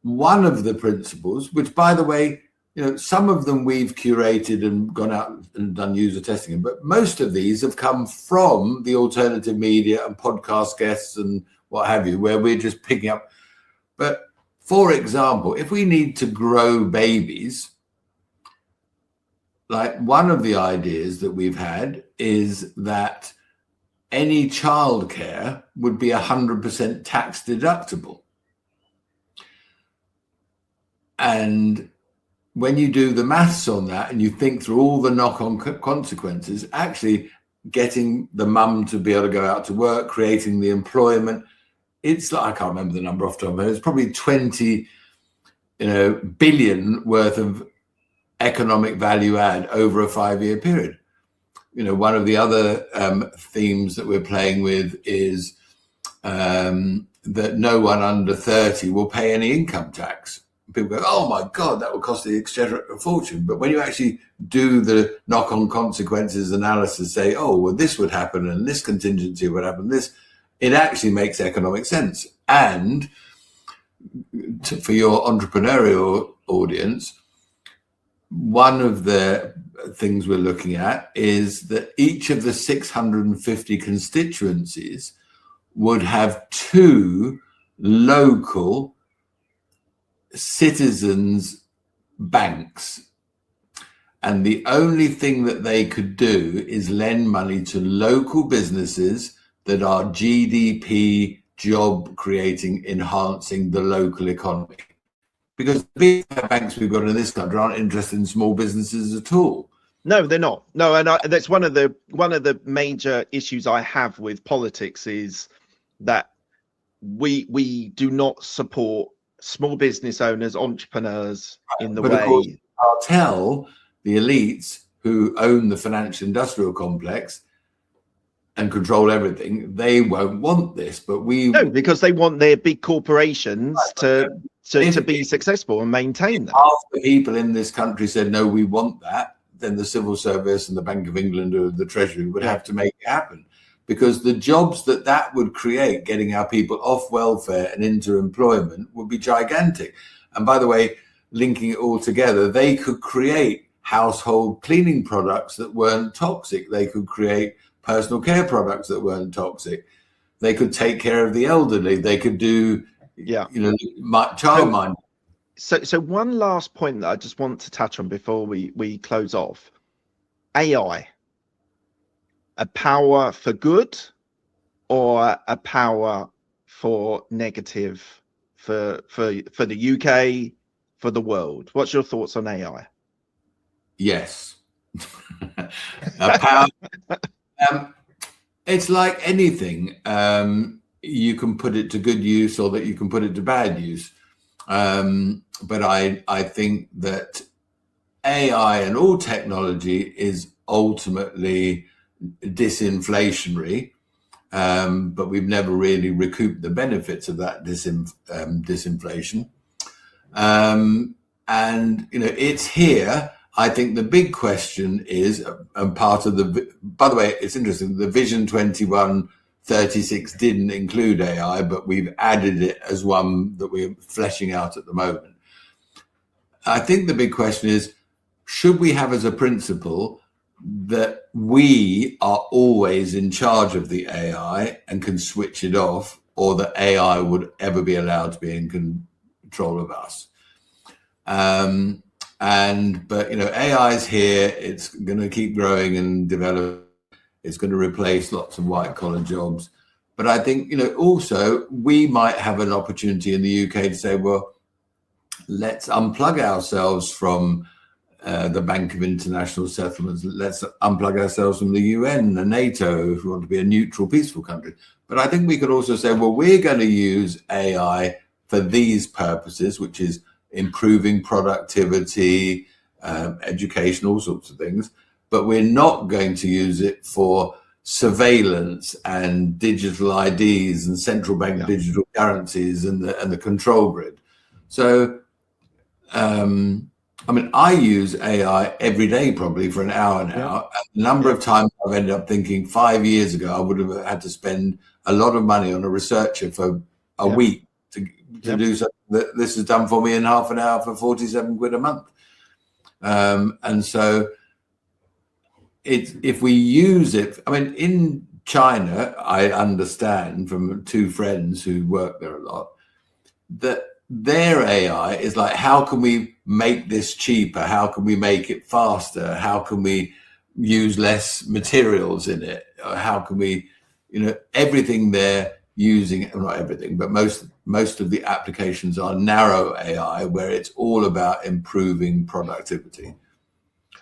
one of the principles, which, by the way, some of them we've curated and gone out and done user testing, but most of these have come from the alternative media and podcast guests and what have you, where we're just picking up. But for example, if we need to grow babies, like one of the ideas that we've had is that any childcare would be 100% tax deductible. And when you do the maths on that and you think through all the knock-on consequences, actually getting the mum to be able to go out to work, creating the employment, it's like, I can't remember the number off the top of my head, it's probably 20 billion worth of economic value add over a 5-year period. One of the other themes that we're playing with is that no one under 30 will pay any income tax. People go, oh my God, that would cost the exchequer a fortune. But when you actually do the knock-on consequences analysis, say, oh, well, this would happen and this contingency would happen, it actually makes economic sense. And for your entrepreneurial audience, one of the things we're looking at is that each of the 650 constituencies would have 2 local citizens banks, and the only thing that they could do is lend money to local businesses that are GDP, job creating, enhancing the local economy. Because the big banks we've got in this country aren't interested in small businesses at all. No, they're not. No, and that's one of the major issues I have with politics is that we do not support small business owners, entrepreneurs in the way. Of course, I'll tell the elites who own the financial industrial complex and control everything, they won't want this. But no, because they want their big corporations to be successful and maintain that. Half the people in this country said, no, we want that, then the civil service and the Bank of England or the Treasury would have to make it happen. Because the jobs that would create, getting our people off welfare and into employment, would be gigantic. And by the way, linking it all together, they could create household cleaning products that weren't toxic. They could create personal care products that weren't toxic. They could take care of the elderly. They could do, child mind. So one last point that I just want to touch on before we close off. AI. A power for good or a power for negative for the UK, for the world? What's your thoughts on AI? Yes. A power. It's like anything. You can put it to good use or that you can put it to bad use. But I think that AI and all technology is ultimately disinflationary, but we've never really recouped the benefits of that disinflation. And it's here. I think the big question is, and part of by the way, it's interesting, the Vision 2136 didn't include AI, but we've added it as one that we're fleshing out at the moment. I think the big question is, should we have as a principle that we are always in charge of the AI and can switch it off, or that AI would ever be allowed to be in control of us? But AI is here. It's going to keep growing and develop. It's going to replace lots of white collar jobs. But I think, also we might have an opportunity in the UK to say, well, let's unplug ourselves from the Bank of International Settlements. Let's unplug ourselves from the UN and NATO if we want to be a neutral, peaceful country. But I think we could also say, well, we're going to use AI for these purposes, which is improving productivity, education, all sorts of things. But we're not going to use it for surveillance and digital IDs and central bank digital currencies and the control grid. So, I mean, I use AI every day, probably for an hour now. The number of times I've ended up thinking 5 years ago, I would have had to spend a lot of money on a researcher for a week to do something that this is done for me in half an hour for 47 quid a month. And so if we use it, I mean, in China, I understand from two friends who work there a lot, that their AI is like, how can we make this cheaper? How can we make it faster? How can we use less materials in it? How can we, everything they're using, not everything, but most of the applications are narrow AI, where it's all about improving productivity.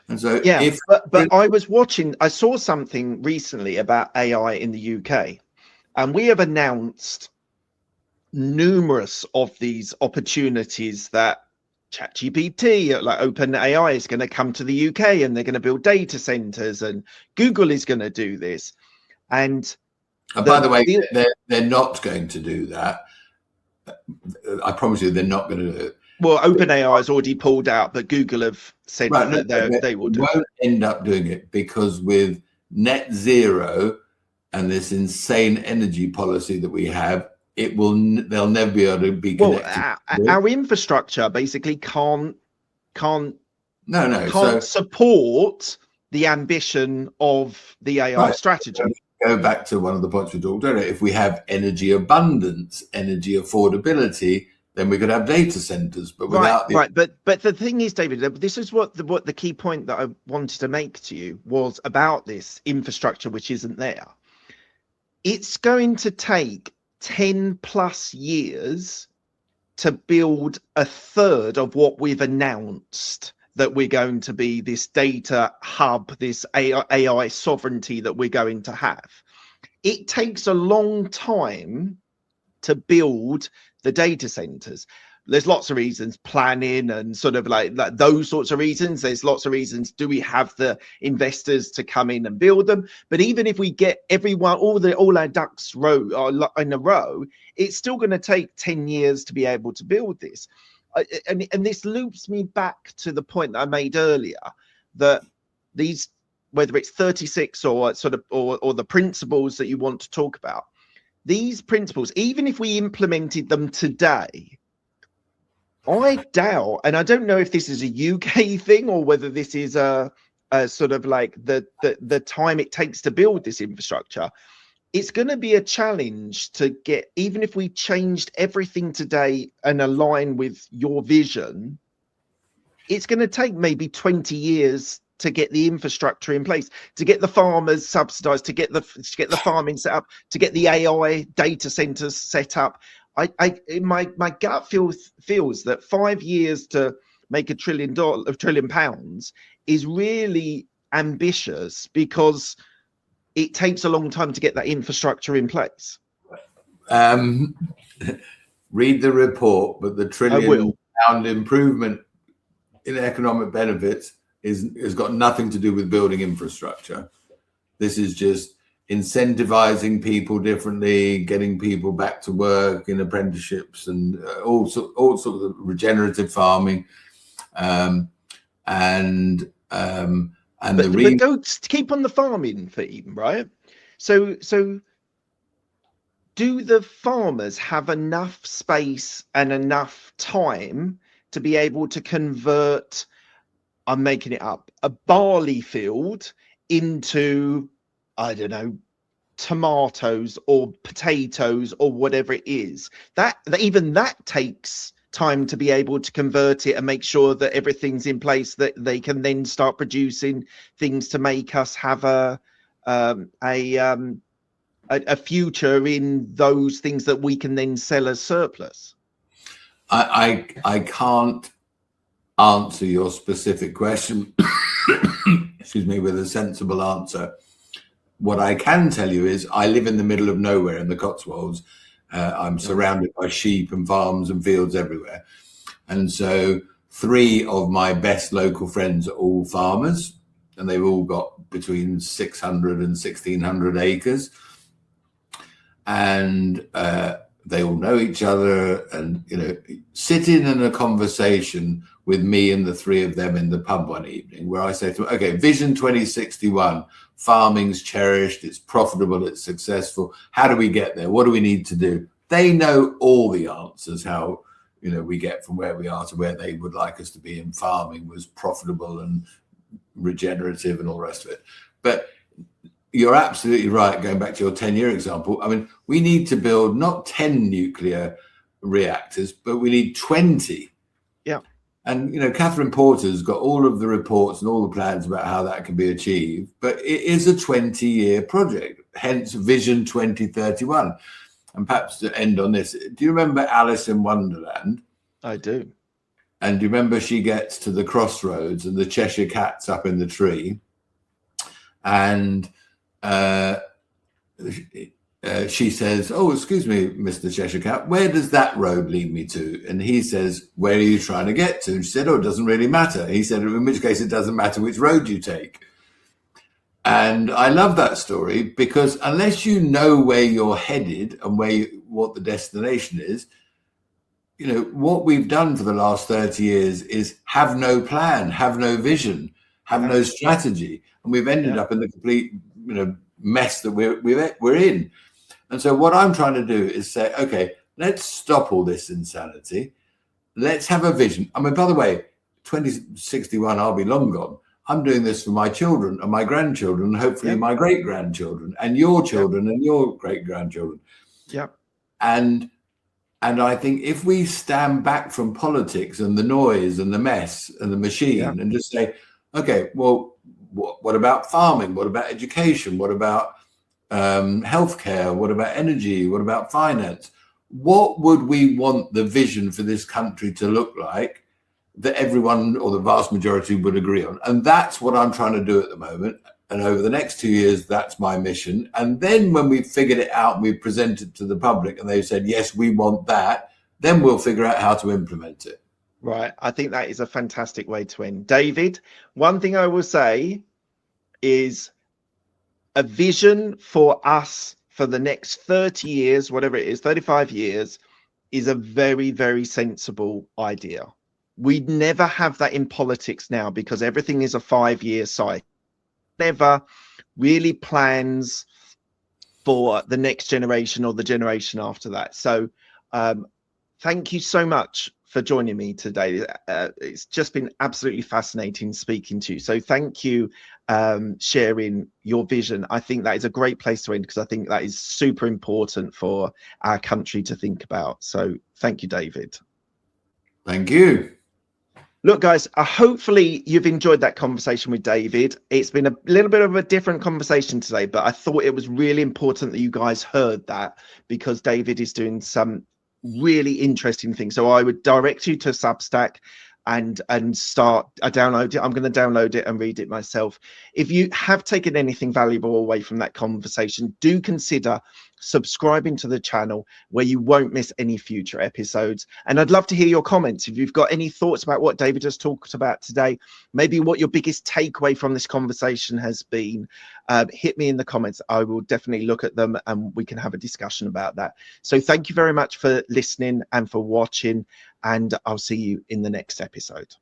And so but I saw something recently about AI in the UK, and we have announced numerous of these opportunities that ChatGPT, like OpenAI, is going to come to the UK and they're going to build data centers, and Google is going to do this. And by the way, they're not going to do that. I promise you, they're not going to do it. Well, OpenAI has already pulled out, but Google have said that they will do it. Won't end up doing it, because with net zero and this insane energy policy that we have, they'll never be able to be connected. Well, our infrastructure basically can't so, support the ambition of the AI strategy. Go back to one of the points we talked earlier. If we have energy abundance, energy affordability, then we could have data centers. But without but the thing is, David, this is what the key point that I wanted to make to you was about this infrastructure, which isn't there. It's going to take 10 plus years to build a third of what we've announced that we're going to be, this data hub, this AI sovereignty that we're going to have. It takes a long time to build the data centers. There's lots of reasons, planning and sort of like those sorts of reasons. There's lots of reasons. Do we have the investors to come in and build them? But even if we get everyone, all our ducks in a row, it's still going to take 10 years to be able to build this. And this loops me back to the point that I made earlier, that these, whether it's 36 or sort of or the principles that you want to talk about, these principles, even if we implemented them today, I doubt, and I don't know if this is a UK thing or whether this is a sort of like the time it takes to build this infrastructure. It's going to be a challenge to get, even if we changed everything today and align with your vision, it's going to take maybe 20 years to get the infrastructure in place, to get the farmers subsidized, to get the farming set up, to get the AI data centers set up. My gut feels that 5 years to make $1 trillion is really ambitious, because it takes a long time to get that infrastructure in place. Read the report, but the £1 trillion improvement in economic benefits has got nothing to do with building infrastructure. This is just incentivizing people differently, getting people back to work in apprenticeships, and all sorts of regenerative farming, but go keep on the farming theme, right? So do the farmers have enough space and enough time to be able to convert, I'm making it up, a barley field into, I don't know, tomatoes or potatoes or whatever it is? That even that takes time to be able to convert it and make sure that everything's in place, that they can then start producing things to make us have a future in those things that we can then sell as surplus. I can't answer your specific question, excuse me, with a sensible answer. What I can tell you is I live in the middle of nowhere in the Cotswolds. I'm surrounded by sheep and farms and fields everywhere. And so 3 of my best local friends are all farmers, and they've all got between 600 and 1,600 acres. And they all know each other, and, you know, sitting in a conversation with me and the 3 of them in the pub one evening where I say to them, okay, Vision 2061, farming's cherished, it's profitable, it's successful. How do we get there? What do we need to do? They know all the answers, how, you know, we get from where we are to where they would like us to be, and farming was profitable and regenerative and all the rest of it. But you're absolutely right, going back to your 10-year example. I mean, we need to build not 10 nuclear reactors, but we need 20. Yeah. And, you know, Catherine Porter's got all of the reports and all the plans about how that can be achieved, but it is a 20-year project, hence Vision 2031. And perhaps to end on this, do you remember Alice in Wonderland? I do. And do you remember she gets to the crossroads and the Cheshire Cat's up in the tree? And she says, oh, excuse me, Mr. Cheshire Cat, where does that road lead me to? And he says, where are you trying to get to? And she said, oh, it doesn't really matter. He said, in which case it doesn't matter which road you take. And I love that story, because unless you know where you're headed and what the destination is, you know, what we've done for the last 30 years is have no plan, have no vision, have no strategy. And we've ended up in the complete, you know, mess that we're in. And so what I'm trying to do is say, okay, let's stop all this insanity. Let's have a vision. I mean, by the way, 2061, I'll be long gone. I'm doing this for my children and my grandchildren, and hopefully my great-grandchildren, and your children and your great-grandchildren. Yep. And I think if we stand back from politics and the noise and the mess and the machine and just say, okay, well, what about farming? What about education? What about healthcare? What about energy? What about finance? What would we want the vision for this country to look like that everyone, or the vast majority, would agree on? And that's what I'm trying to do at the moment. And over the next 2 years, that's my mission. And then when we've figured it out and we've presented it to the public and they've said, yes, we want that, then we'll figure out how to implement it. Right. I think that is a fantastic way to end. David, one thing I will say is a vision for us for the next 30 years, whatever it is, 35 years, is a very, very sensible idea. We'd never have that in politics now, because everything is a 5-year cycle. Never really plans for the next generation or the generation after that. So thank you so much for joining me today. It's just been absolutely fascinating speaking to you. So thank you, sharing your vision. I think that is a great place to end, because I think that is super important for our country to think about. So thank you, David. Thank you. Look, guys, hopefully you've enjoyed that conversation with David. It's been a little bit of a different conversation today, but I thought it was really important that you guys heard that, because David is doing some really interesting things. So I would direct you to Substack and start download it. I'm going to download it and read it myself. If you have taken anything valuable away from that conversation, do consider subscribing to the channel, where you won't miss any future episodes. And I'd love to hear your comments. If you've got any thoughts about what David has talked about today, maybe what your biggest takeaway from this conversation has been, hit me in the comments. I will definitely look at them and we can have a discussion about that. So thank you very much for listening and for watching, and I'll see you in the next episode.